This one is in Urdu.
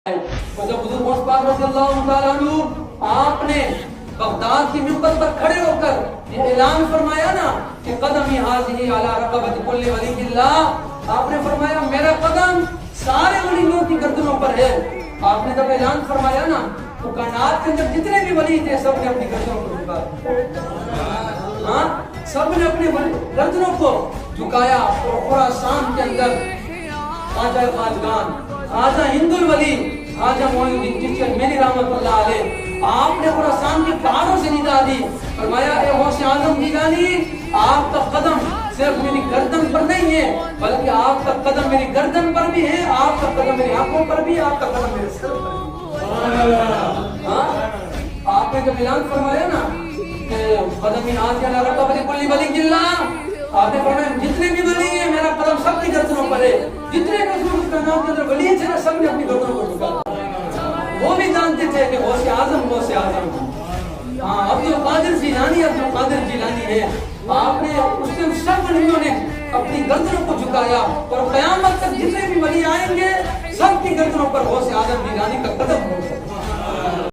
تو جب حضور غوث پاک رضی اللہ تعالیٰ عنہ آپ نے بغداد کی منبر پر کھڑے ہو کر یہ اعلان فرمایا نا کہ قدمی حاضی علی رقبت کل ولی اللہ، آپ نے فرمایا میرا قدم سارے ولیوں کی گردنوں پر ہے. آپ نے جب اعلان فرمایا نا تو کائنات کے اندر جتنے بھی ولی تھے سب نے اپنی گردنوں کو جھکایا. ہاں، سب نے اپنی گردنوں کو جھکایا. اور خراسان کے اندر خواجہ خواجگان، خواجہ ہند الولی، خواجہ معین الدین چشتی میری رحمت اللہ علیہ، آپ نے خراسان کے پہاڑوں سے ندا دی. فرمایا اے غوث اعظم جیلانی، آپ کا قدم صرف میری گردن پر نہیں ہے بلکہ آپ کا قدم میری گردن پر بھی ہے، آپ کا قدم میری آنکھوں پر بھی ہے، آپ کا قدم میرے سر پر بھی ہے. آپ نے جب اعلان فرمایا نا کہ قدمی حاضی علی رقبت کل ولی اللہ، آپ نے فرمایا جتنے بھی ولی ہیں میرا قدم سب کی گردنوں پر ہے. جتنے بھی اس کائنات کے اندر ولی تھے نا سب نے اپنی گردنوں کو جھکایا. وہ بھی جانتے تھے کہ غوث اعظم غوث اعظم. ہاں، عبد القادر جیلانی عبد القادر جیلانی ہے. آپ نے اس دن سب ولیوں نے اپنی گردنوں کو جھکایا اور قیامت تک جتنے بھی ولی آئیں گے سب کی گردنوں پر غوث اعظم جیلانی کا قدم ہوگا.